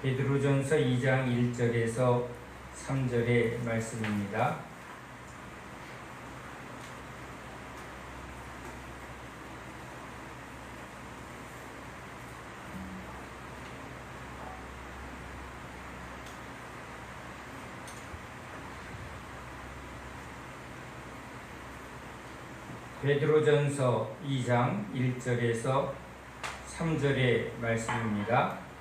베드로전서 2장 1절에서 3절의 말씀입니다. 베드로전서 2장 1절에서 3절의 말씀입니다.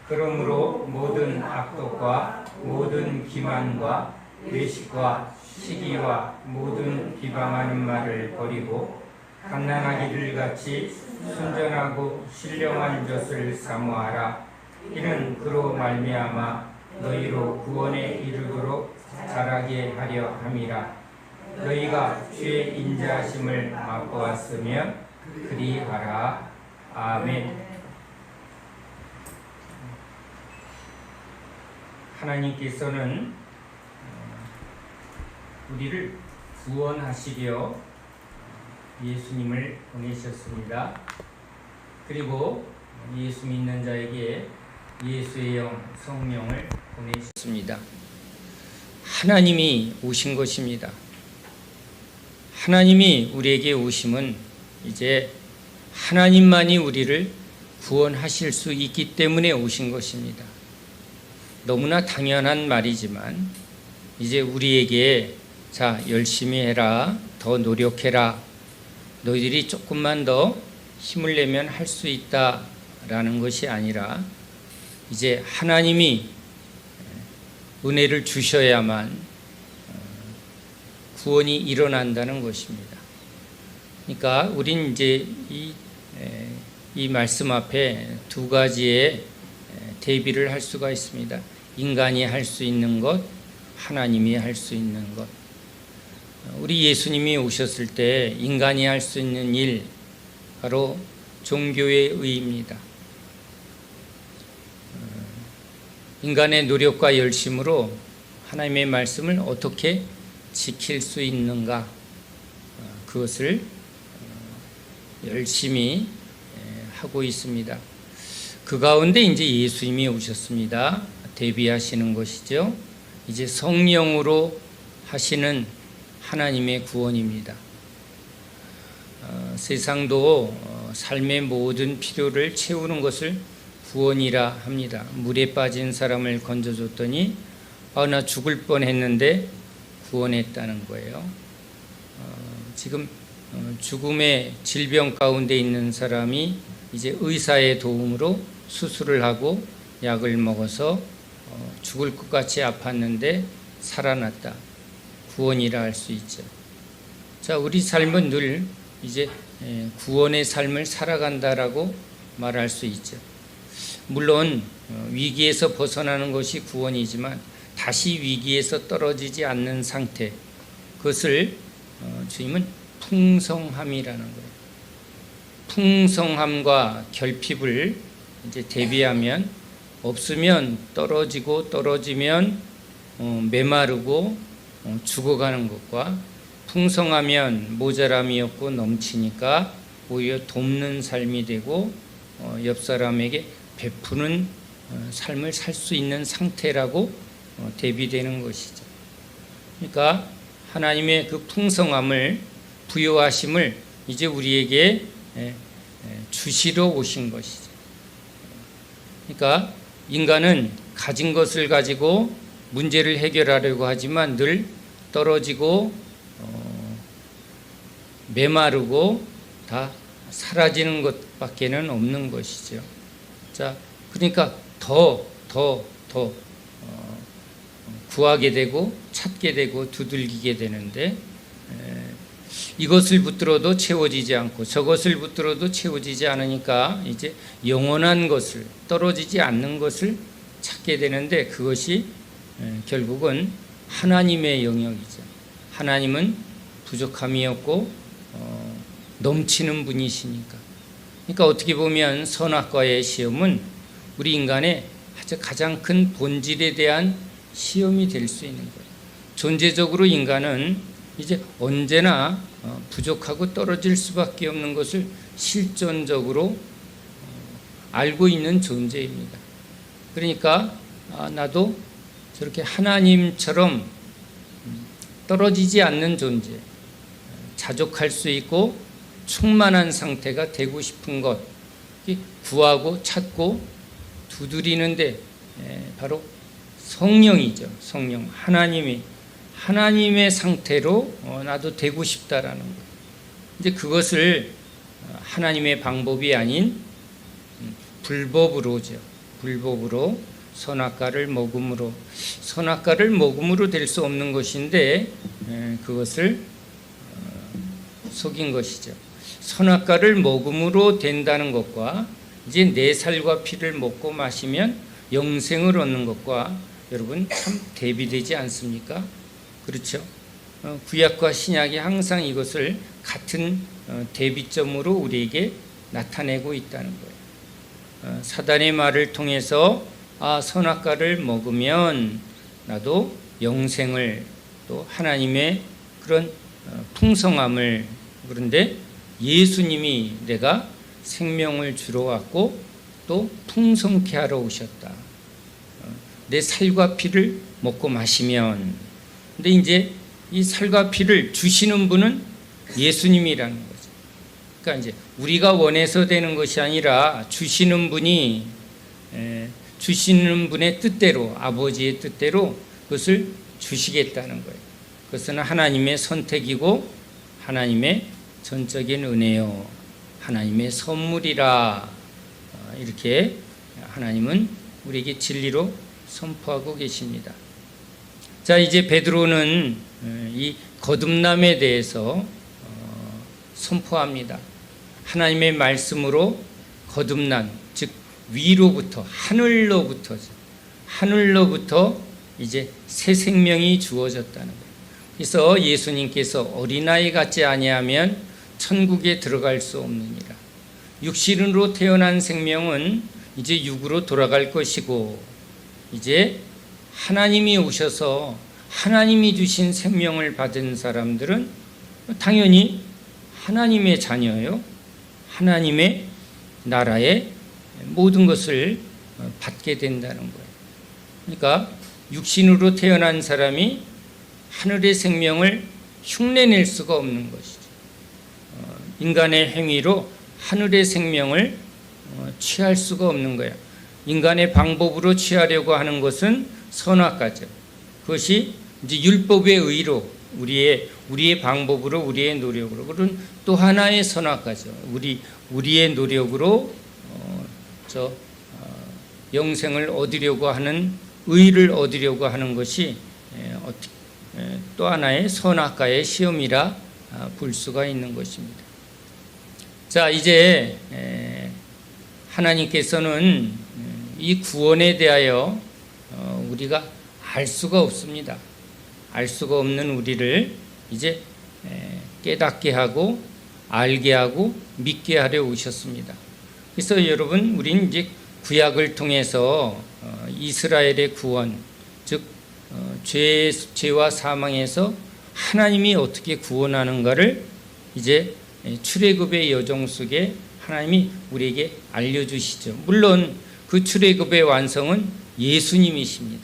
그러므로 모든 악독과 모든 기만과 외식과 시기와 모든 비방하는 말을 버리고 갓난아기들 같이 순전하고 신령한 젖을 사모하라. 이는 그로 말미암아 너희로 구원에 이르도록 자라게 하려 함이라. 너희가 주의 인자하심을 맛보았으면 그리하라. 아멘. 하나님께서는 우리를 구원하시려 예수님을 보내셨습니다. 그리고 예수 믿는 자에게 예수의 영 성령을 보내셨습니다. 하나님이 오신 것입니다. 하나님이 우리에게 오심은 이제 하나님만이 우리를 구원하실 수 있기 때문에 오신 것입니다. 너무나 당연한 말이지만 이제 우리에게 자 열심히 해라, 더 노력해라, 너희들이 조금만 더 힘을 내면 할 수 있다라는 것이 아니라 이제 하나님이 은혜를 주셔야만 구원이 일어난다는 것입니다. 그러니까 우린 이제 이 말씀 앞에 두 가지의 대비를 할 수가 있습니다. 인간이 할 수 있는 것, 하나님이 할 수 있는 것. 우리 예수님이 오셨을 때 인간이 할 수 있는 일, 바로 종교의 의입니다. 인간의 노력과 열심으로 하나님의 말씀을 어떻게 지킬 수 있는가, 그것을 열심히 하고 있습니다. 그 가운데 이제 예수님이 오셨습니다. 대비하시는 것이죠. 이제 성령으로 하시는 하나님의 구원입니다. 세상도 삶의 모든 필요를 채우는 것을 구원이라 합니다. 물에 빠진 사람을 건져줬더니 나 죽을 뻔했는데 구원했다는 거예요. 지금 죽음의 질병 가운데 있는 사람이 이제 의사의 도움으로 수술을 하고 약을 먹어서 죽을 것 같이 아팠는데 살아났다. 구원이라 할 수 있죠. 자, 우리 삶은 늘 이제 구원의 삶을 살아간다라고 말할 수 있죠. 물론 위기에서 벗어나는 것이 구원이지만 다시 위기에서 떨어지지 않는 상태, 그것을 주님은 풍성함이라는 거예요. 풍성함과 결핍을 이제 대비하면 없으면 떨어지고 떨어지면 메마르고 죽어가는 것과 풍성하면 모자람이 없고 넘치니까 오히려 돕는 삶이 되고 옆 사람에게 베푸는 삶을 살 수 있는 상태라고 대비되는 것이죠. 그러니까 하나님의 그 풍성함을 부여하심을 이제 우리에게 주시러 오신 것이죠. 그러니까 인간은 가진 것을 가지고 문제를 해결하려고 하지만 늘 떨어지고 메마르고 다 사라지는 것밖에는 없는 것이죠. 자, 그러니까 더 구하게 되고 찾게 되고 두들기게 되는데 이것을 붙들어도 채워지지 않고 저것을 붙들어도 채워지지 않으니까 이제 영원한 것을, 떨어지지 않는 것을 찾게 되는데 그것이 결국은 하나님의 영역이죠. 하나님은 부족함이 없고 넘치는 분이시니까. 그러니까 어떻게 보면 선악과의 시험은 우리 인간의 아주 가장 큰 본질에 대한 시험이 될 수 있는 거예요. 존재적으로 인간은 이제 언제나 부족하고 떨어질 수밖에 없는 것을 실존적으로 알고 있는 존재입니다. 그러니까 나도 저렇게 하나님처럼 떨어지지 않는 존재, 자족할 수 있고 충만한 상태가 되고 싶은 것, 구하고 찾고 두드리는데 바로 성령이죠. 성령, 하나님의 상태로 나도 되고 싶다라는 것. 이제 그것을 하나님의 방법이 아닌 불법으로죠. 불법으로 선악과를 먹음으로 될 수 없는 것인데 그것을 속인 것이죠. 선악과를 먹음으로 된다는 것과 이제 내 살과 피를 먹고 마시면 영생을 얻는 것과 여러분 참 대비되지 않습니까? 그렇죠? 구약과 신약이 항상 이것을 같은 대비점으로 우리에게 나타내고 있다는 거예요. 사단의 말을 통해서 선악과를 먹으면 나도 영생을 또 하나님의 그런 풍성함을, 그런데 예수님이 내가 생명을 주러 왔고 또 풍성케 하러 오셨다. 내 살과 피를 먹고 마시면, 근데 이제 이 살과 피를 주시는 분은 예수님이라는 거죠. 그러니까 이제 우리가 원해서 되는 것이 아니라 주시는 분이 주시는 분의 뜻대로, 아버지의 뜻대로 그것을 주시겠다는 거예요. 그것은 하나님의 선택이고 하나님의 전적인 은혜요, 하나님의 선물이라, 이렇게 하나님은 우리에게 진리로 선포하고 계십니다. 자, 이제 베드로는 이 거듭남에 대해서 선포합니다. 하나님의 말씀으로 거듭난, 즉 위로부터, 하늘로부터 이제 새 생명이 주어졌다는 거예요. 그래서 예수님께서 어린아이 같지 아니하면 천국에 들어갈 수 없느니라. 육신으로 태어난 생명은 이제 육으로 돌아갈 것이고, 이제 하나님이 오셔서 하나님이 주신 생명을 받은 사람들은 당연히 하나님의 자녀요, 하나님의 나라의 모든 것을 받게 된다는 거예요. 그러니까 육신으로 태어난 사람이 하늘의 생명을 흉내낼 수가 없는 것이죠. 인간의 행위로 하늘의 생명을 취할 수가 없는 거예요. 인간의 방법으로 취하려고 하는 것은 선악과죠. 그것이 이제 율법의 의로, 우리의 방법으로, 우리의 노력으로, 그런 또 하나의 선악과죠. 우리의 노력으로 영생을 얻으려고 하는, 의를 얻으려고 하는 것이 또 하나의 선악과의 시험이라 볼 수가 있는 것입니다. 자, 이제 하나님께서는 이 구원에 대하여 우리가 알 수가 없습니다. 알 수가 없는 우리를 이제 깨닫게 하고 알게 하고 믿게 하려 오셨습니다. 그래서 여러분, 우리는 이제 구약을 통해서 이스라엘의 구원, 즉 죄와 사망에서 하나님이 어떻게 구원하는가를 이제 출애굽의 여정 속에 하나님이 우리에게 알려주시죠. 물론 그 출애굽의 완성은 예수님이십니다.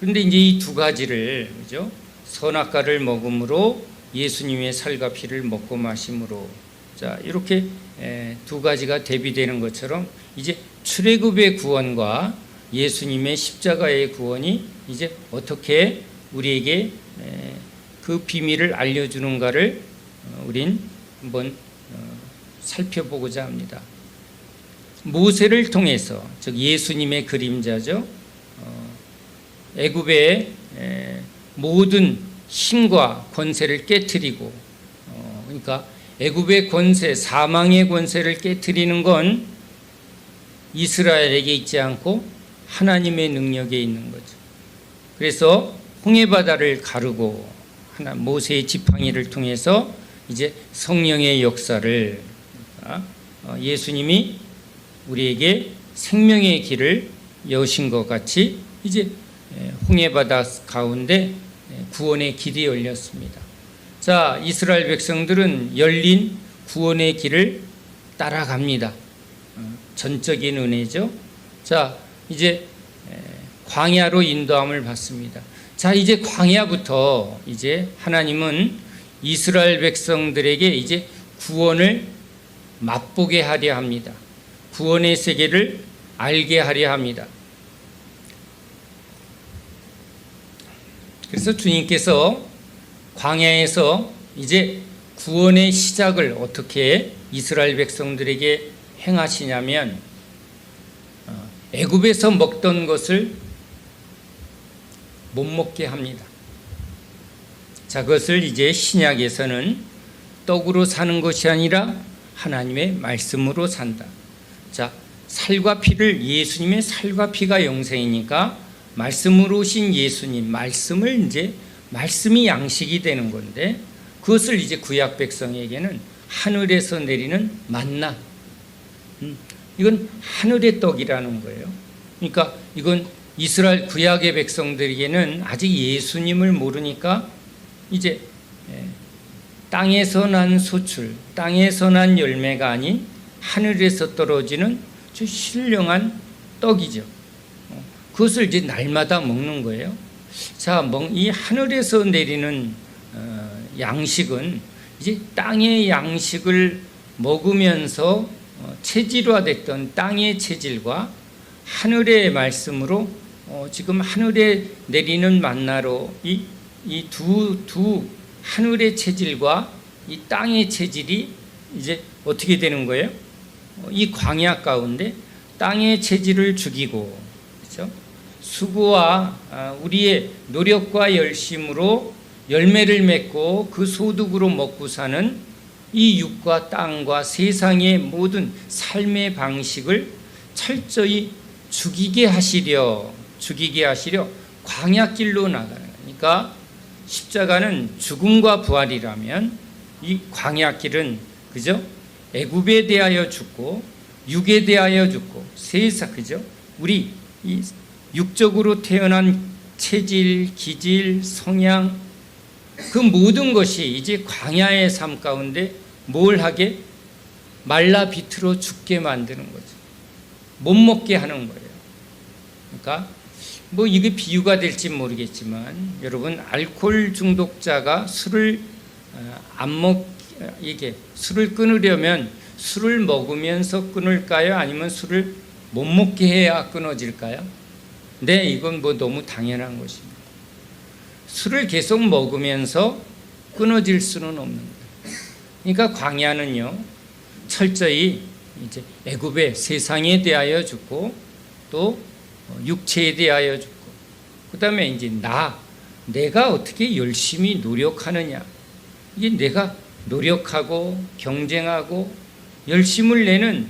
그런데 이제 이 두 가지를, 그죠? 선악과를 먹음으로, 예수님의 살과 피를 먹고 마심으로, 자, 이렇게 두 가지가 대비되는 것처럼 이제 출애굽의 구원과 예수님의 십자가의 구원이 이제 어떻게 우리에게 그 비밀을 알려주는가를 우린 한번 살펴보고자 합니다. 모세를 통해서, 즉 예수님의 그림자죠, 애굽의 모든 힘과 권세를 깨트리고, 그러니까 애굽의 권세, 사망의 권세를 깨트리는 건 이스라엘에게 있지 않고 하나님의 능력에 있는 거죠. 그래서 홍해바다를 가르고 모세의 지팡이를 통해서 이제 성령의 역사를, 예수님이 우리에게 생명의 길을 여신 것 같이 이제 홍해바다 가운데 구원의 길이 열렸습니다. 자, 이스라엘 백성들은 열린 구원의 길을 따라갑니다. 전적인 은혜죠. 자, 이제 광야로 인도함을 받습니다. 자, 이제 광야부터 이제 하나님은 이스라엘 백성들에게 이제 구원을 맛보게 하려 합니다. 구원의 세계를 알게 하려 합니다. 그래서 주님께서 광야에서 이제 구원의 시작을 어떻게 이스라엘 백성들에게 행하시냐면 애굽에서 먹던 것을 못 먹게 합니다. 자, 그것을 이제 신약에서는 떡으로 사는 것이 아니라 하나님의 말씀으로 산다. 자, 살과 피를, 예수님의 살과 피가 영생이니까 말씀으로 오신 예수님, 말씀을 이제 말씀이 양식이 되는 건데, 그것을 이제 구약 백성에게는 하늘에서 내리는 만나, 이건 하늘의 떡이라는 거예요. 그러니까 이건 이스라엘 구약의 백성들에게는 아직 예수님을 모르니까 이제 땅에서 난 소출, 땅에서 난 열매가 아닌 하늘에서 떨어지는 아주 신령한 떡이죠. 그것을 이제 날마다 먹는 거예요. 자, 이 하늘에서 내리는 양식은 이제 땅의 양식을 먹으면서 체질화됐던 땅의 체질과 하늘의 말씀으로 지금 하늘에 내리는 만나로 이 두 하늘의 체질과 이 땅의 체질이 이제 어떻게 되는 거예요? 이 광야 가운데 땅의 체질을 죽이고, 그렇죠? 수고와 우리의 노력과 열심으로 열매를 맺고 그 소득으로 먹고 사는 이 육과 땅과 세상의 모든 삶의 방식을 철저히 죽이게 하시려 광야길로 나가는 거예요. 그러니까 십자가는 죽음과 부활이라면 이 광야길은, 그죠? 애굽에 대하여 죽고 육에 대하여 죽고 세상, 그죠? 우리 이 육적으로 태어난 체질, 기질, 성향, 그 모든 것이 이제 광야의 삶 가운데 뭘 하게? 말라 비틀어 죽게 만드는 거죠. 못 먹게 하는 거예요. 그러니까 이게 비유가 될지 모르겠지만, 여러분, 알코올 중독자가 술을 술을 끊으려면 술을 먹으면서 끊을까요? 아니면 술을 못 먹게 해야 끊어질까요? 네, 이건 너무 당연한 것입니다. 술을 계속 먹으면서 끊어질 수는 없는 거예요. 그러니까 광야는요, 철저히 이제 애굽의 세상에 대하여 죽고 또 육체에 대하여 죽고, 그다음에 이제 내가 어떻게 열심히 노력하느냐, 이게 내가 노력하고 경쟁하고 열심을 내는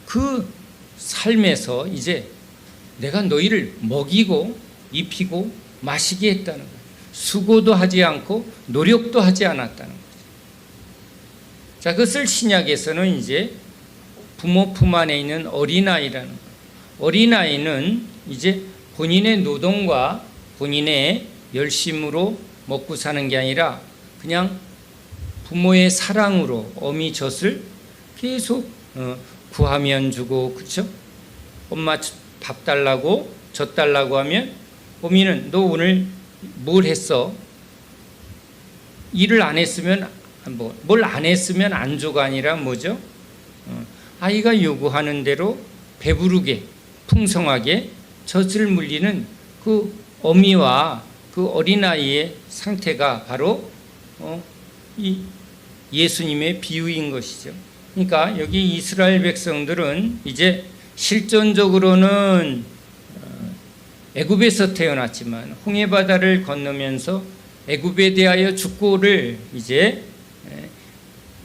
그 삶에서 이제 내가 너희를 먹이고 입히고 마시게 했다는 거예요. 수고도 하지 않고 노력도 하지 않았다는 거죠. 자, 그것을 신약에서는 이제 부모 품 안에 있는 어린아이라는 거예요. 어린아이는 이제 본인의 노동과 본인의 열심으로 먹고 사는 게 아니라 그냥 부모의 사랑으로 어미 젖을 계속 구하면 주고, 그렇죠? 엄마 밥 달라고 젖 달라고 하면 어미는 너 오늘 뭘 했어? 일을 안 했으면 뭘 안 했으면 안 줘가 아니라 뭐죠? 아이가 요구하는 대로 배부르게 풍성하게 젖을 물리는 그 어미와 그 어린아이의 상태가 바로 이 예수님의 비유인 것이죠. 그러니까 여기 이스라엘 백성들은 이제 실존적으로는 애굽에서 태어났지만 홍해바다를 건너면서 애굽에 대하여 죽고를 이제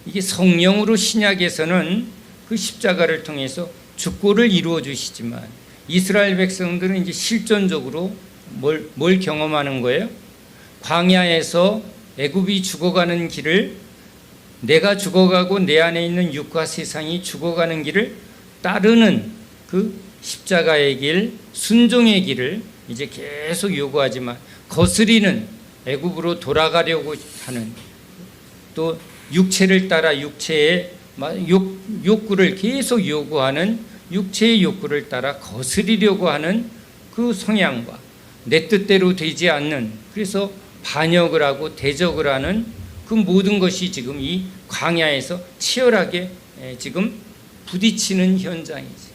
이게 성령으로 신약에서는 그 십자가를 통해서 죽고를 이루어 주시지만, 이스라엘 백성들은 이제 실존적으로 뭘 경험하는 거예요? 광야에서 애굽이 죽어가는 길을, 내가 죽어가고 내 안에 있는 육과 세상이 죽어가는 길을 따르는 그 십자가의 길, 순종의 길을 이제 계속 요구하지만, 거스리는 애굽으로 돌아가려고 하는, 또 육체를 따라 육체의 욕구를 계속 요구하는, 육체의 욕구를 따라 거스리려고 하는 그 성향과 내 뜻대로 되지 않는, 그래서 반역을 하고 대적을 하는 그 모든 것이 지금 이 광야에서 치열하게 지금 부딪히는 현장이지.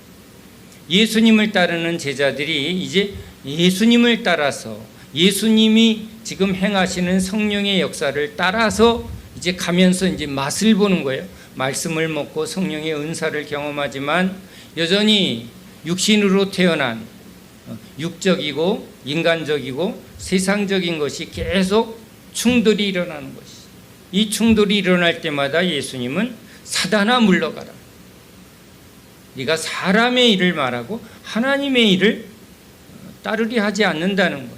예수님을 따르는 제자들이 이제 예수님을 따라서, 예수님이 지금 행하시는 성령의 역사를 따라서 이제 가면서 이제 맛을 보는 거예요. 말씀을 먹고 성령의 은사를 경험하지만 여전히 육신으로 태어난 육적이고 인간적이고 세상적인 것이 계속 충돌이 일어나는 것이죠. 이 충돌이 일어날 때마다 예수님은 사단아 물러가라. 네가 사람의 일을 말하고 하나님의 일을 따르리 하지 않는다는 거예요.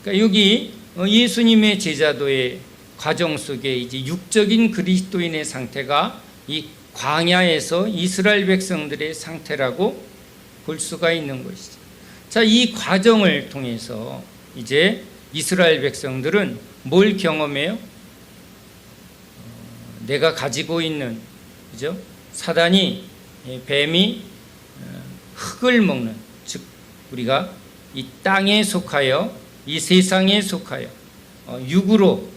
그러니까 여기 예수님의 제자도의 과정 속에 이제 육적인 그리스도인의 상태가 이 광야에서 이스라엘 백성들의 상태라고 볼 수가 있는 것이죠. 자, 이 과정을 통해서 이제 이스라엘 백성들은 뭘 경험해요? 내가 가지고 있는, 그죠? 사단이, 뱀이 흙을 먹는, 즉 우리가 이 땅에 속하여 이 세상에 속하여 육으로,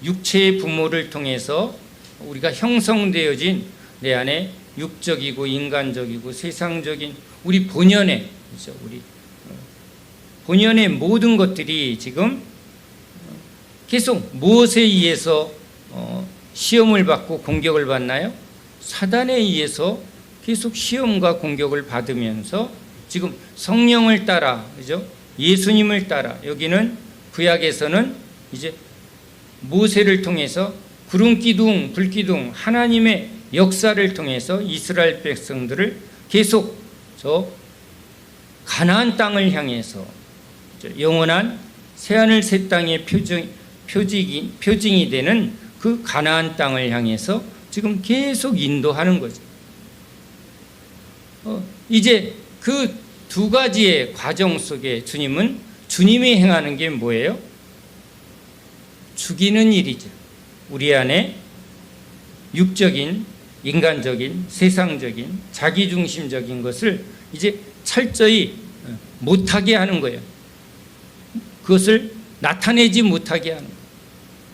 육체의 부모를 통해서 우리가 형성되어진 내 안에 육적이고 인간적이고 세상적인 우리 본연의, 그렇죠? 우리 본연의 모든 것들이 지금 계속 무엇에 의해서 시험을 받고 공격을 받나요? 사단에 의해서 계속 시험과 공격을 받으면서 지금 성령을 따라, 그죠? 예수님을 따라, 여기는 구약에서는 이제 모세를 통해서 구름 기둥, 불 기둥, 하나님의 역사를 통해서 이스라엘 백성들을 계속 저 가나안 땅을 향해서 영원한 새하늘 새 땅의 표징이 되는 그 가나안 땅을 향해서 지금 계속 인도하는 거죠. 이제 그 두 가지의 과정 속에 주님은, 주님이 행하는 게 뭐예요? 죽이는 일이죠. 우리 안에 육적인, 인간적인, 세상적인, 자기중심적인 것을 이제 철저히 못하게 하는 거예요. 그것을 나타내지 못하게 하는 거예요.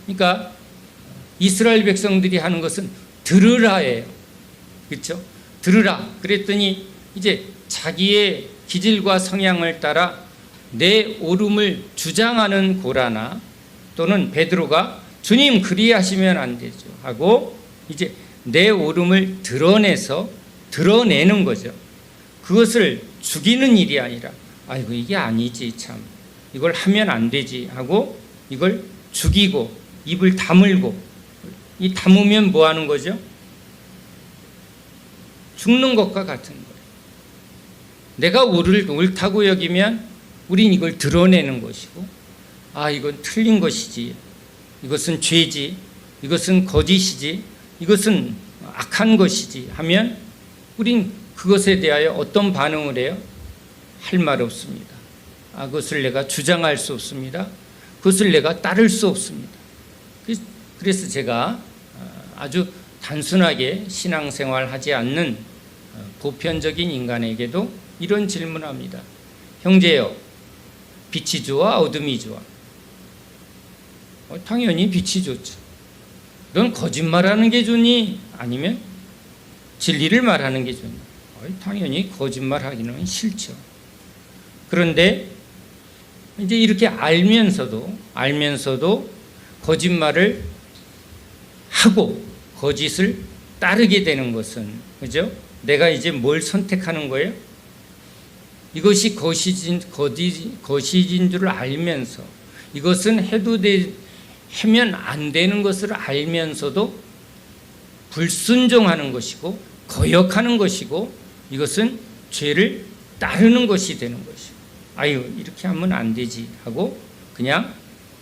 그러니까 이스라엘 백성들이 하는 것은 들으라예요. 그렇죠? 들으라. 그랬더니 이제 자기의 기질과 성향을 따라 내 옳음을 주장하는 고라나, 또는 베드로가 주님 그리하시면 안 되죠 하고 이제 내 옳음을 드러내는 거죠. 그것을 죽이는 일이 아니라, 아이고 이게 아니지, 참 이걸 하면 안 되지 하고 이걸 죽이고 입을 다물고, 이 다무면 뭐 하는 거죠? 죽는 것과 같은 거예요. 내가 옳다고 여기면 우린 이걸 드러내는 것이고, 아 이건 틀린 것이지, 이것은 죄지, 이것은 거짓이지, 이것은 악한 것이지 하면 우린 그것에 대하여 어떤 반응을 해요? 할 말 없습니다. 그것을 내가 주장할 수 없습니다. 그것을 내가 따를 수 없습니다. 그래서 제가 아주 단순하게 신앙생활 하지 않는 보편적인 인간에게도 이런 질문합니다. 형제여, 빛이 좋아 어둠이 좋아? 당연히 빛이 좋죠. 넌 거짓말하는 게 좋니? 아니면 진리를 말하는 게 좋니? 당연히 거짓말하기는 싫죠. 그런데 이제 이렇게 알면서도 거짓말을 하고 거짓을 따르게 되는 것은, 그죠? 내가 이제 뭘 선택하는 거예요? 이것이 거짓인 줄 알면서, 이것은 하면 안 되는 것을 알면서도 불순종하는 것이고 거역하는 것이고, 이것은 죄를 따르는 것이 되는 것이고, 아유 이렇게 하면 안 되지 하고 그냥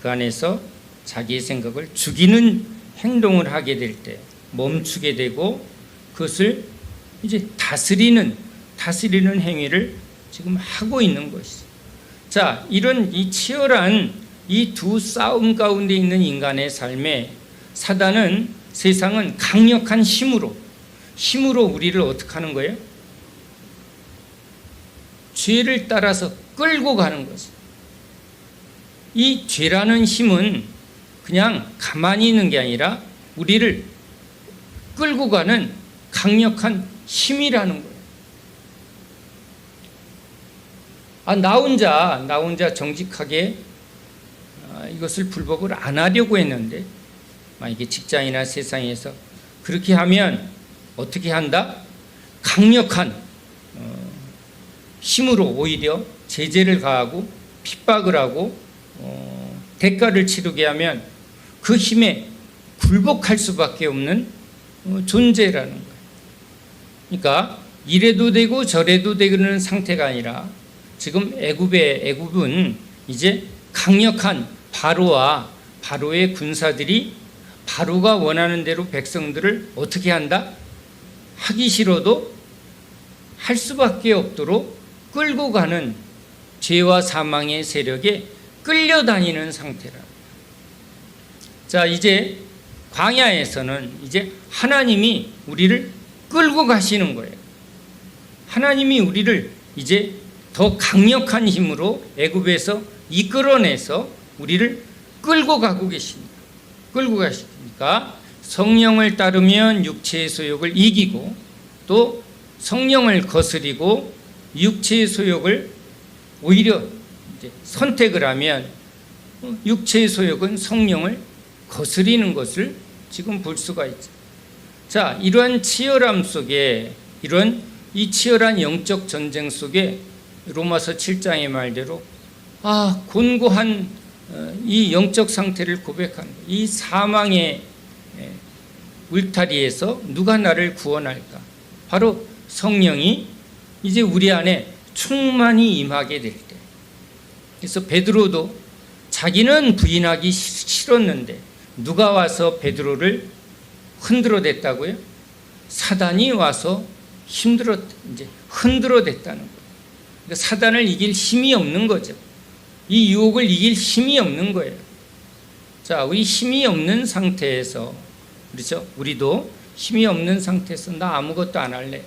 그 안에서 자기의 생각을 죽이는 행동을 하게 될 때 멈추게 되고, 그것을 이제 다스리는 행위를 지금 하고 있는 것이죠. 자, 이런 이 치열한 이 두 싸움 가운데 있는 인간의 삶에 사단은, 세상은 강력한 힘으로 우리를 어떻게 하는 거예요? 죄를 따라서 끌고 가는 거죠. 이 죄라는 힘은 그냥 가만히 있는 게 아니라 우리를 끌고 가는 강력한 힘이라는 거예요. 나 혼자 정직하게 이것을 불법을 안 하려고 했는데, 이게 직장이나 세상에서 그렇게 하면 어떻게 한다? 강력한 힘으로 오히려 제재를 가하고 핍박을 하고 대가를 치르게 하면 그 힘에 굴복할 수밖에 없는 존재라는 거예요. 그러니까 이래도 되고 저래도 되는 상태가 아니라 지금 애굽은 이제 강력한 바로와 바로의 군사들이 바로가 원하는 대로 백성들을 어떻게 한다? 하기 싫어도 할 수밖에 없도록 끌고 가는 죄와 사망의 세력에 끌려다니는 상태라. 자, 이제 광야에서는 이제 하나님이 우리를 끌고 가시는 거예요. 하나님이 우리를 이제 더 강력한 힘으로 애굽에서 이끌어내서 우리를 끌고 가고 계십니다. 끌고 가시니까 성령을 따르면 육체의 소욕을 이기고, 또 성령을 거스리고 육체의 소욕을 오히려 이제 선택을 하면 육체의 소욕은 성령을 거스리는 것을 지금 볼 수가 있죠. 자, 이러한 치열함 속에, 이런 이 치열한 영적 전쟁 속에 로마서 7장의 말대로 곤고한 이 영적 상태를 고백하는 거예요. 이 사망의 울타리에서 누가 나를 구원할까? 바로 성령이 이제 우리 안에 충만히 임하게 될 때. 그래서 베드로도 자기는 부인하기 싫었는데 누가 와서 베드로를 흔들어댔다고요? 사단이 와서 흔들어댔다는 거예요. 그러니까 사단을 이길 힘이 없는 거죠. 이 유혹을 이길 힘이 없는 거예요. 자, 우리 힘이 없는 상태에서, 그렇죠? 우리도 힘이 없는 상태에서 나 아무것도 안 할래.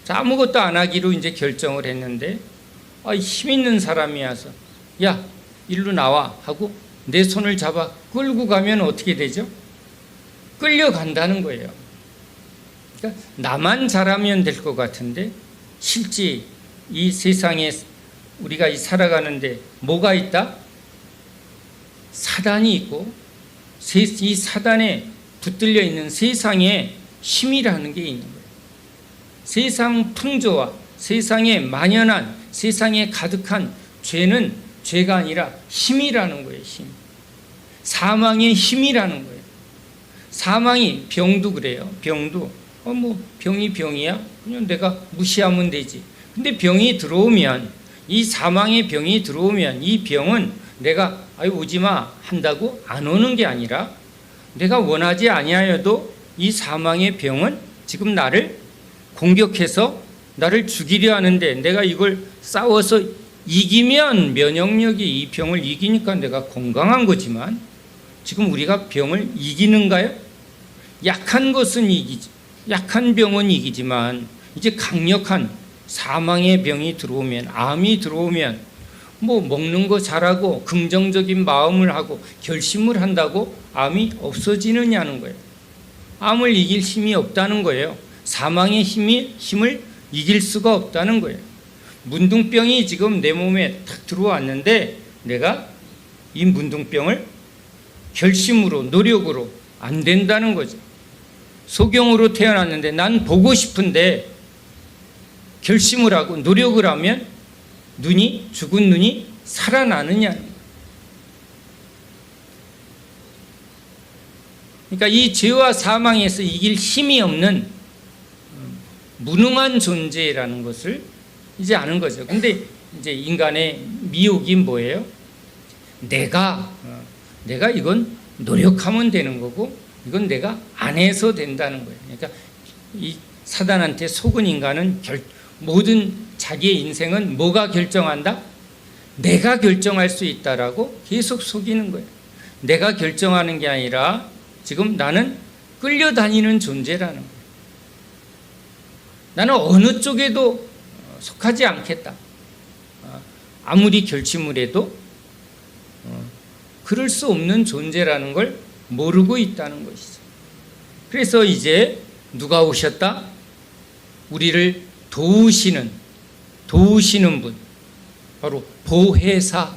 자, 아무것도 안 하기로 이제 결정을 했는데, 힘 있는 사람이 와서 야, 일로 나와 하고 내 손을 잡아 끌고 가면 어떻게 되죠? 끌려간다는 거예요. 그러니까 나만 잘하면 될 것 같은데 실제 이 세상에 우리가 살아가는데 뭐가 있다? 사단이 있고, 이 사단에 붙들려 있는 세상에 힘이라는 게 있는 거예요. 세상 풍조와 세상에 만연한, 세상에 가득한 죄는 죄가 아니라 힘이라는 거예요. 힘. 사망의 힘이라는 거예요. 사망이, 병도 그래요. 병도 병이 병이야? 그냥 내가 무시하면 되지. 근데 병이 들어오면, 이 사망의 병이 들어오면 이 병은 내가 오지마 한다고 안 오는 게 아니라, 내가 원하지 아니하여도 이 사망의 병은 지금 나를 공격해서 나를 죽이려 하는데, 내가 이걸 싸워서 이기면 면역력이 이 병을 이기니까 내가 건강한 거지만, 지금 우리가 병을 이기는가요? 약한 것은 이기지, 약한 병은 이기지만 이제 강력한 사망의 병이 들어오면, 암이 들어오면 먹는 거 잘하고 긍정적인 마음을 하고 결심을 한다고 암이 없어지느냐는 거예요. 암을 이길 힘이 없다는 거예요. 사망의 힘을 이길 수가 없다는 거예요. 문둥병이 지금 내 몸에 탁 들어왔는데 내가 이 문둥병을 결심으로, 노력으로 안 된다는 거죠. 소경으로 태어났는데 난 보고 싶은데 결심을 하고 노력을 하면 죽은 눈이 살아나느냐. 그러니까 이 죄와 사망에서 이길 힘이 없는 무능한 존재라는 것을 이제 아는 거죠. 근데 이제 인간의 미혹이 뭐예요? 내가 이건 노력하면 되는 거고, 이건 내가 안 해서 된다는 거예요. 그러니까 이 사단한테 속은 인간은 모든 자기의 인생은 뭐가 결정한다? 내가 결정할 수 있다라고 계속 속이는 거예요. 내가 결정하는 게 아니라 지금 나는 끌려다니는 존재라는 거예요. 나는 어느 쪽에도 속하지 않겠다. 아무리 결심을 해도 그럴 수 없는 존재라는 걸 모르고 있다는 것이죠. 그래서 이제 누가 오셨다? 우리를 도우시는 분, 바로 보혜사.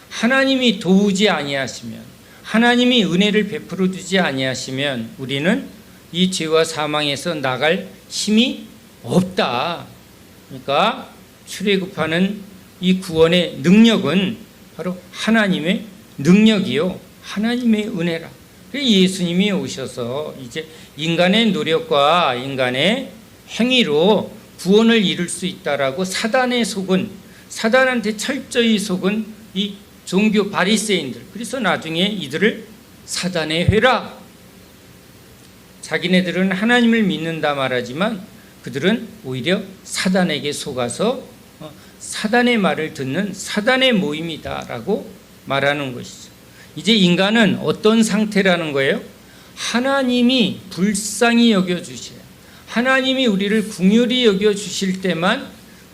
하나님이 도우지 아니하시면, 하나님이 은혜를 베풀어 주지 아니하시면 우리는 이 죄와 사망에서 나갈 힘이 없다. 그러니까 출애굽하는 이 구원의 능력은 바로 하나님의 능력이요, 하나님의 은혜라. 예수님이 오셔서 이제 인간의 노력과 인간의 행위로 구원을 이룰 수 있다라고 사단한테 철저히 속은 이 종교 바리새인들, 그래서 나중에 이들을 사단의 회라. 자기네들은 하나님을 믿는다 말하지만 그들은 오히려 사단에게 속아서 사단의 말을 듣는 사단의 모임이다라고 말하는 것이죠. 이제 인간은 어떤 상태라는 거예요? 하나님이 불쌍히 여겨주셔요. 하나님이 우리를 긍휼히 여겨주실 때만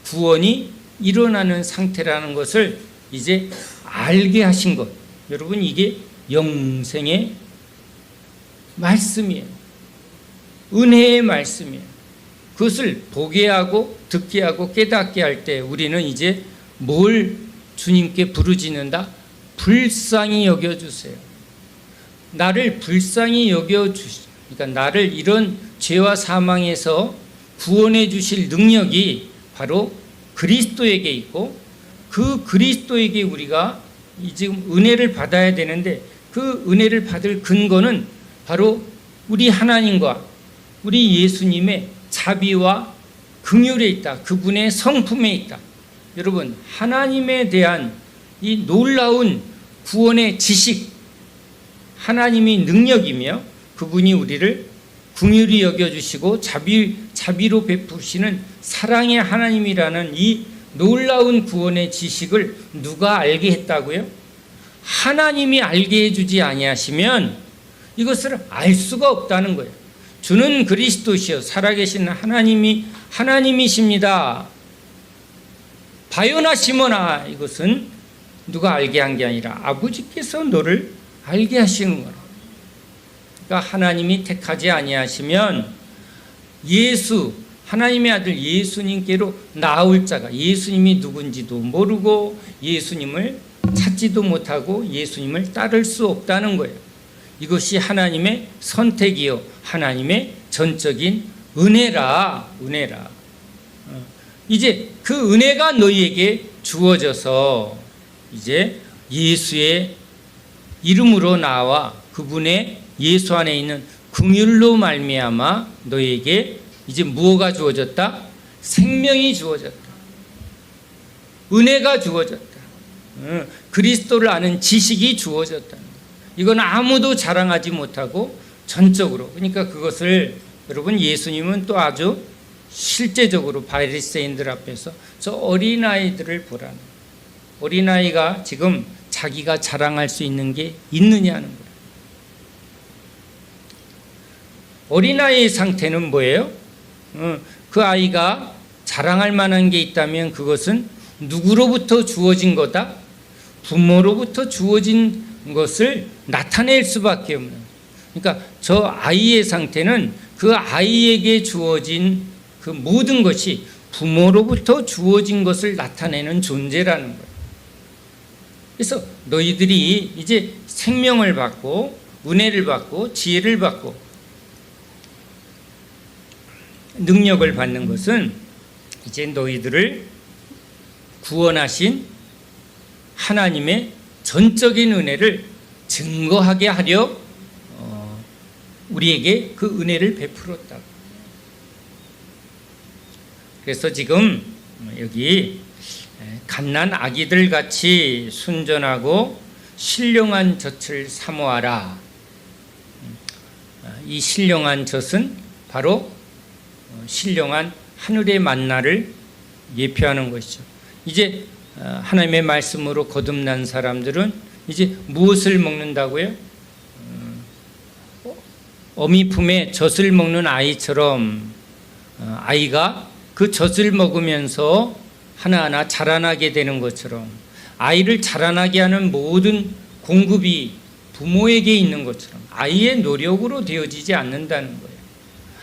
구원이 일어나는 상태라는 것을 이제 알게 하신 것. 여러분, 이게 영생의 말씀이에요. 은혜의 말씀이에요. 그것을 보게 하고 듣게 하고 깨닫게 할 때 우리는 이제 뭘 주님께 부르짖는다? 불쌍히 여겨주세요. 나를 불쌍히 그러니까 나를 이런 죄와 사망에서 구원해 주실 능력이 바로 그리스도에게 있고, 그 그리스도에게 우리가 지금 은혜를 받아야 되는데, 그 은혜를 받을 근거는 바로 우리 하나님과 우리 예수님의 자비와 긍휼에 있다. 그분의 성품에 있다. 여러분, 하나님에 대한 이 놀라운 구원의 지식, 하나님이 능력이며 그분이 우리를 긍휼히 여겨주시고 자비로 베푸시는 사랑의 하나님이라는 이 놀라운 구원의 지식을 누가 알게 했다고요? 하나님이 알게 해주지 아니하시면 이것을 알 수가 없다는 거예요. 주는 그리스도시요 살아계신 하나님이십니다. 바요나 시몬아, 이것은 누가 알게 한 게 아니라 아버지께서 너를 알게 하시는 거라. 그러니까 하나님이 택하지 아니하시면 하나님의 아들 예수님께로 나올 자가, 예수님이 누군지도 모르고 예수님을 찾지도 못하고 예수님을 따를 수 없다는 거예요. 이것이 하나님의 선택이요 하나님의 전적인 은혜라. 이제 그 은혜가 너희에게 주어져서 이제 예수의 이름으로 나와 그분의 예수 안에 있는 긍휼로 말미암아 너희에게 이제 무엇가 주어졌다? 생명이 주어졌다. 은혜가 주어졌다. 그리스도를 아는 지식이 주어졌다. 이건 아무도 자랑하지 못하고 전적으로. 그러니까 그것을 여러분, 예수님은 또 아주 실제적으로 바리새인들 앞에서 저 어린아이들을 보라는, 어린아이가 지금 자기가 자랑할 수 있는 게 있느냐는 거예요. 어린아이의 상태는 뭐예요? 그 아이가 자랑할 만한 게 있다면 그것은 누구로부터 주어진 거다? 부모로부터 주어진 것을 나타낼 수밖에 없는. 그러니까 저 아이의 상태는 그 아이에게 주어진 그 모든 것이 부모로부터 주어진 것을 나타내는 존재라는 거예요. 그래서 너희들이 이제 생명을 받고 은혜를 받고 지혜를 받고 능력을 받는 것은 이제 너희들을 구원하신 하나님의 전적인 은혜를 증거하게 하려 우리에게 그 은혜를 베풀었다고. 그래서 지금 여기 갓난 아기들 같이 순전하고 신령한 젖을 사모하라. 이 신령한 젖은 바로 신령한 하늘의 만나를 예표하는 것이죠. 이제 하나님의 말씀으로 거듭난 사람들은 이제 무엇을 먹는다고요? 어미 품에 젖을 먹는 아이처럼 아이가 그 젖을 먹으면서 하나하나 자라나게 되는 것처럼 아이를 자라나게 하는 모든 공급이 부모에게 있는 것처럼 아이의 노력으로 되어지지 않는다는 거예요.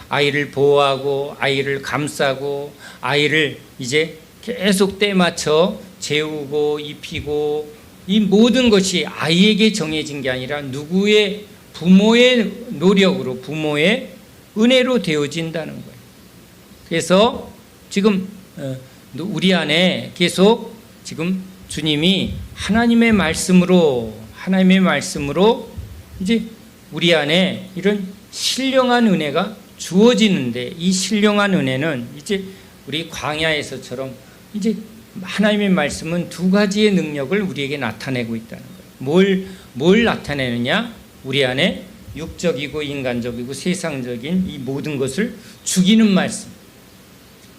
아이를 보호하고 아이를 감싸고 아이를 이제 계속 때 맞춰 재우고 입히고 이 모든 것이 아이에게 정해진 게 아니라 누구의 부모의 노력으로 부모의 은혜로 되어진다는 거예요. 그래서 지금 우리 안에 계속 지금 주님이 하나님의 말씀으로 이제 우리 안에 이런 신령한 은혜가 주어지는데 이 신령한 은혜는 이제 우리 광야에서처럼 이제 하나님의 말씀은 두 가지의 능력을 우리에게 나타내고 있다는 거예요. 뭘 나타내느냐? 우리 안에 육적이고 인간적이고 세상적인 이 모든 것을 죽이는 말씀.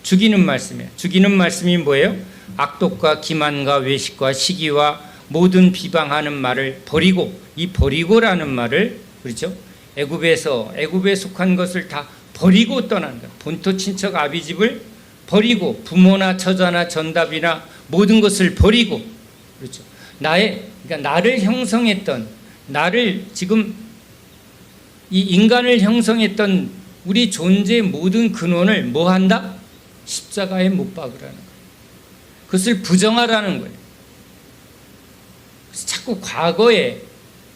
죽이는 말씀이에요. 죽이는 말씀이 뭐예요? 악독과 기만과 외식과 시기와 모든 비방하는 말을 버리고, 이 버리고라는 말을, 그렇죠? 애굽에 속한 것을 다 버리고 떠난 거예요. 본토 친척 아비집을 버리고 부모나 처자나 전답이나 모든 것을 버리고, 그렇죠? 그러니까 나를 형성했던, 나를 지금 이 인간을 형성했던 우리 존재의 모든 근원을 뭐 한다? 십자가에 못 박으라는 거예요. 그것을 부정하라는 거예요. 그래서 자꾸 과거에,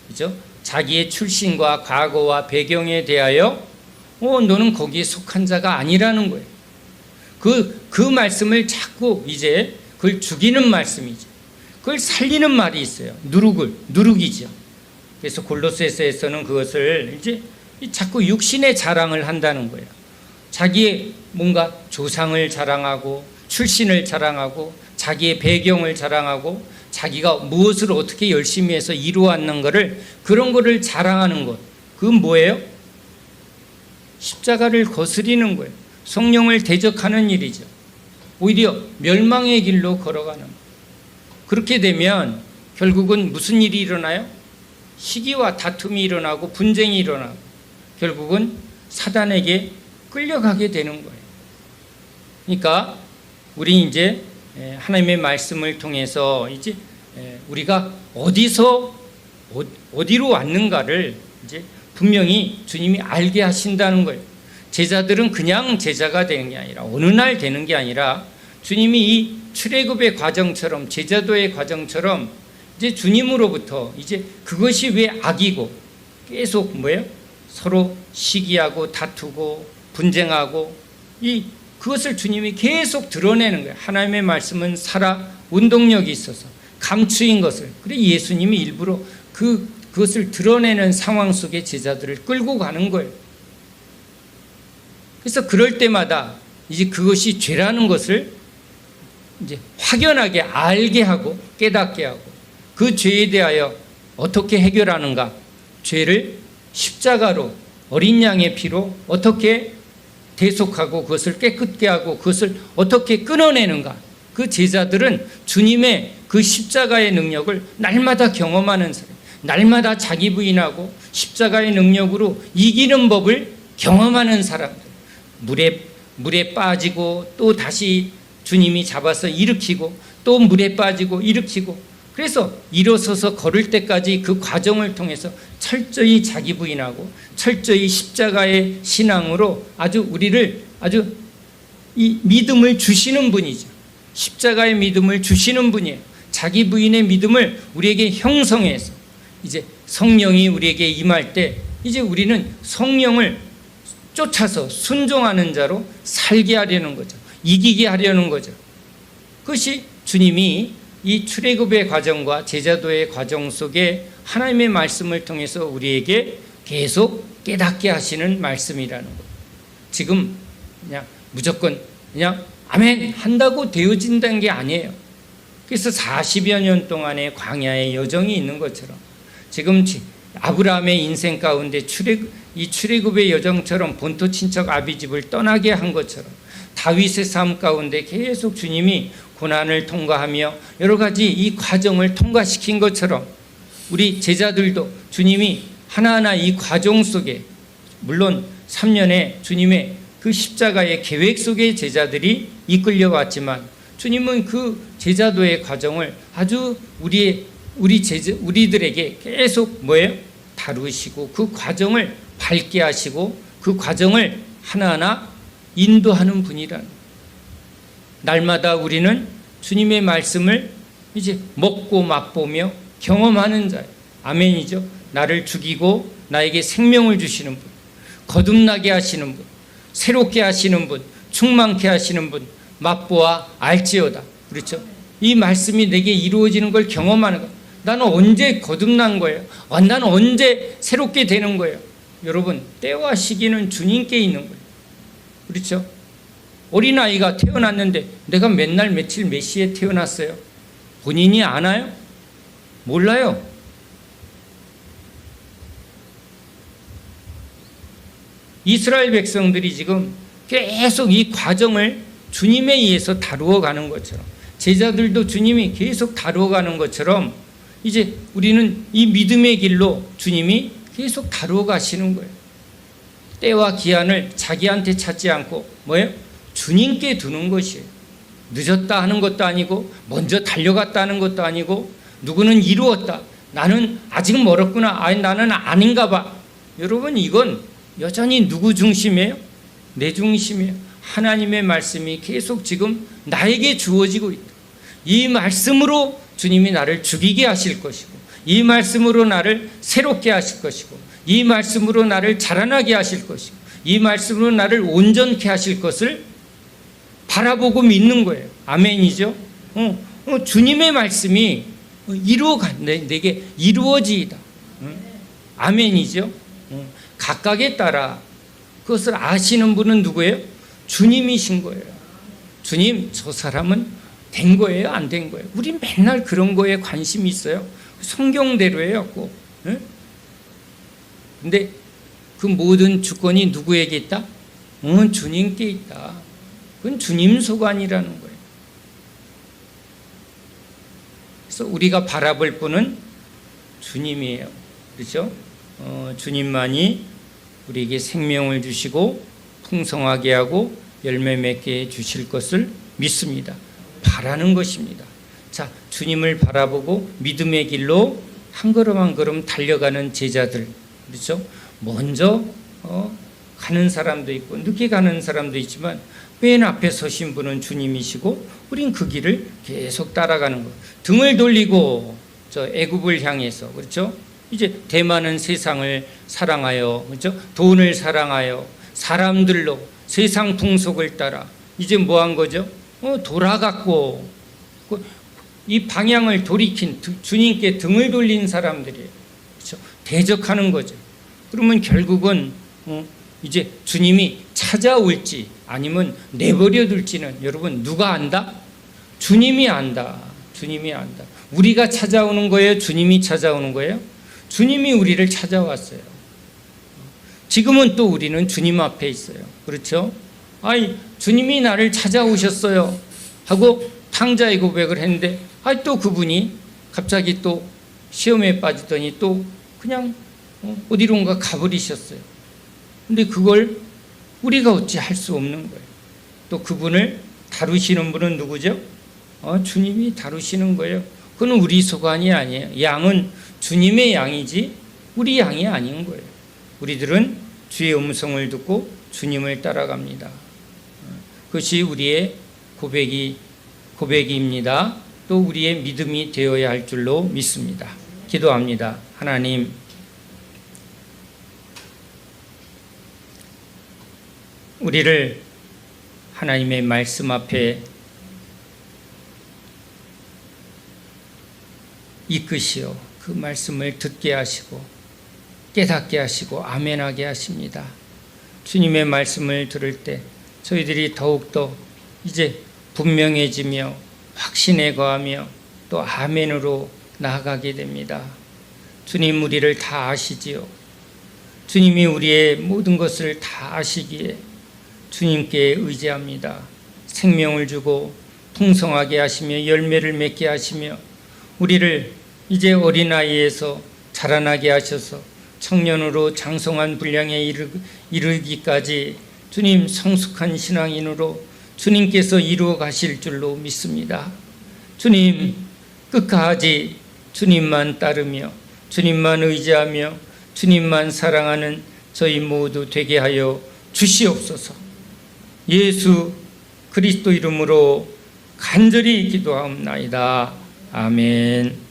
그죠? 자기의 출신과 과거와 배경에 대하여 너는 거기에 속한 자가 아니라는 거예요. 그 말씀을 자꾸 이제 그걸 죽이는 말씀이죠. 그걸 살리는 말이 있어요. 누룩이죠. 그래서 골로새서에서는 그것을 이제 자꾸 육신의 자랑을 한다는 거예요. 자기의 뭔가 조상을 자랑하고 출신을 자랑하고 자기의 배경을 자랑하고 자기가 무엇을 어떻게 열심히 해서 이루어왔는 거를, 그런 거를 자랑하는 것. 그건 뭐예요? 십자가를 거스리는 거예요. 성령을 대적하는 일이죠. 오히려 멸망의 길로 걸어가는 거예요. 그렇게 되면 결국은 무슨 일이 일어나요? 시기와 다툼이 일어나고 분쟁이 일어나고 결국은 사단에게 끌려가게 되는 거예요. 그러니까 우리 이제 하나님의 말씀을 통해서 이제 우리가 어디로 왔는가를 이제 분명히 주님이 알게 하신다는 거예요. 제자들은 그냥 제자가 되는 게 아니라 어느 날 되는 게 아니라 주님이 이 출애굽의 과정처럼 제자도의 과정처럼 이제 주님으로부터 이제 그것이 왜 악이고 계속 뭐예요? 서로 시기하고 다투고 분쟁하고 그것을 주님이 계속 드러내는 거예요. 하나님의 말씀은 살아 운동력이 있어서 감추인 것을. 그래 예수님이 일부러 그것을 드러내는 상황 속에 제자들을 끌고 가는 거예요. 그래서 그럴 때마다 이제 그것이 죄라는 것을 이제 확연하게 알게 하고 깨닫게 하고 그 죄에 대하여 어떻게 해결하는가? 죄를 십자가로 어린 양의 피로 어떻게 대속하고 그것을 깨끗게 하고 그것을 어떻게 끊어내는가? 그 제자들은 주님의 그 십자가의 능력을 날마다 경험하는 사람, 날마다 자기 부인하고 십자가의 능력으로 이기는 법을 경험하는 사람들. 물에 빠지고 또 다시 주님이 잡아서 일으키고 또 물에 빠지고 일으키고, 그래서 일어서서 걸을 때까지 그 과정을 통해서 철저히 자기 부인하고 철저히 십자가의 신앙으로 우리를 이 믿음을 주시는 분이죠. 십자가의 믿음을 주시는 분이에요. 자기 부인의 믿음을 우리에게 형성해서 이제 성령이 우리에게 임할 때 이제 우리는 성령을 쫓아서 순종하는 자로 살게 하려는 거죠. 이기게 하려는 거죠. 그것이 주님이 이 출애굽의 과정과 제자도의 과정 속에 하나님의 말씀을 통해서 우리에게 계속 깨닫게 하시는 말씀이라는 거예요. 지금 그냥 무조건 그냥 아멘 한다고 되어진다는 게 아니에요. 그래서 40여 년 동안의 광야의 여정이 있는 것처럼 지금 아브라함의 인생 가운데 이 출애굽의 여정처럼 본토 친척 아비집을 떠나게 한 것처럼 다윗의 삶 가운데 계속 주님이 고난을 통과하며 여러 가지 이 과정을 통과시킨 것처럼 우리 제자들도 주님이 하나하나 이 과정 속에, 물론 3년의 주님의 그 십자가의 계획 속에 제자들이 이끌려왔지만 주님은 그 제자도의 과정을 아주 우리들에게 계속 뭐예요? 다루시고 그 과정을 밝게 하시고 그 과정을 하나하나 인도하는 분이라는, 날마다 우리는 주님의 말씀을 이제 먹고 맛보며 경험하는 자예요. 아멘이죠. 나를 죽이고 나에게 생명을 주시는 분, 거듭나게 하시는 분, 새롭게 하시는 분, 충만케 하시는 분, 맛보아 알지어다. 그렇죠? 이 말씀이 내게 이루어지는 걸 경험하는 거예요. 나는 언제 거듭난 거예요? 나는 언제 새롭게 되는 거예요? 여러분, 때와 시기는 주님께 있는 거예요. 그렇죠? 어린아이가 태어났는데 내가 몇 날 며칠 몇 시에 태어났어요? 본인이 아나요? 몰라요. 이스라엘 백성들이 지금 계속 이 과정을 주님에 의해서 다루어 가는 것처럼, 제자들도 주님이 계속 다루어 가는 것처럼 이제 우리는 이 믿음의 길로 주님이 계속 다루어 가시는 거예요. 때와 기한을 자기한테 찾지 않고 뭐예요? 주님께 두는 것이에요. 늦었다 하는 것도 아니고 먼저 달려갔다 하는 것도 아니고 누구는 이루었다, 나는 아직 멀었구나, 나는 아닌가 봐. 여러분, 이건 여전히 누구 중심이에요? 내 중심이에요. 하나님의 말씀이 계속 지금 나에게 주어지고 있다. 이 말씀으로 주님이 나를 죽이게 하실 것이고, 이 말씀으로 나를 새롭게 하실 것이고, 이 말씀으로 나를 자라나게 하실 것이고, 이 말씀으로 나를 온전케 하실 것을 바라보고 믿는 거예요. 아멘이죠? 주님의 말씀이 내게 이루어지이다. 아멘이죠? 각각에 따라 그것을 아시는 분은 누구예요? 주님이신 거예요. 주님, 저 사람은 된 거예요? 안 된 거예요? 우리 맨날 그런 거에 관심이 있어요. 성경대로예요. 근데 그 모든 주권이 누구에게 있다? 주님께 있다. 그건 주님 소관이라는 거예요. 그래서 우리가 바라볼 분은 주님이에요. 그렇죠? 주님만이 우리에게 생명을 주시고 풍성하게 하고 열매 맺게 해 주실 것을 믿습니다. 바라는 것입니다. 자, 주님을 바라보고 믿음의 길로 한 걸음 한 걸음 달려가는 제자들, 그렇죠? 먼저 가는 사람도 있고 늦게 가는 사람도 있지만 맨 앞에 서신 분은 주님이시고 우린 그 길을 계속 따라가는 거예요. 등을 돌리고 저 애굽을 향해서, 그렇죠? 이제 대만은 세상을 사랑하여, 그렇죠? 돈을 사랑하여 사람들로 세상 풍속을 따라 이제 뭐 한 거죠? 돌아갔고 이 방향을 돌이킨 주님께 등을 돌린 사람들이에요. 그렇죠? 대적하는 거죠. 그러면 결국은 이제 주님이 찾아올지 아니면 내버려 둘지는 여러분 누가 안다? 주님이 안다. 주님이 안다. 우리가 찾아오는 거예요? 주님이 찾아오는 거예요? 주님이 우리를 찾아왔어요. 지금은 또 우리는 주님 앞에 있어요. 그렇죠? 주님이 나를 찾아오셨어요 하고 탕자의 고백을 했는데 또 그분이 갑자기 또 시험에 빠지더니 또 그냥 어디론가 가버리셨어요. 근데 그걸 우리가 어찌 할 수 없는 거예요. 또 그분을 다루시는 분은 누구죠? 주님이 다루시는 거예요. 그건 우리 소관이 아니에요. 양은 주님의 양이지 우리 양이 아닌 거예요. 우리들은 주의 음성을 듣고 주님을 따라갑니다. 그것이 우리의 고백입니다. 또 우리의 믿음이 되어야 할 줄로 믿습니다. 기도합니다. 하나님, 우리를 하나님의 말씀 앞에 이끄시어 그 말씀을 듣게 하시고 깨닫게 하시고 아멘하게 하십니다. 주님의 말씀을 들을 때 저희들이 더욱더 이제 분명해지며 확신에 거하며 또 아멘으로 나아가게 됩니다. 주님, 우리를 다 아시지요. 주님이 우리의 모든 것을 다 아시기에 주님께 의지합니다. 생명을 주고 풍성하게 하시며 열매를 맺게 하시며 우리를 이제 어린아이에서 자라나게 하셔서 청년으로 장성한 분량에 이르기까지 주님 성숙한 신앙인으로 주님께서 이루어 가실 줄로 믿습니다. 주님 끝까지 주님만 따르며 주님만 의지하며 주님만 사랑하는 저희 모두 되게 하여 주시옵소서. 예수 그리스도 이름으로 간절히 기도하옵나이다. 아멘.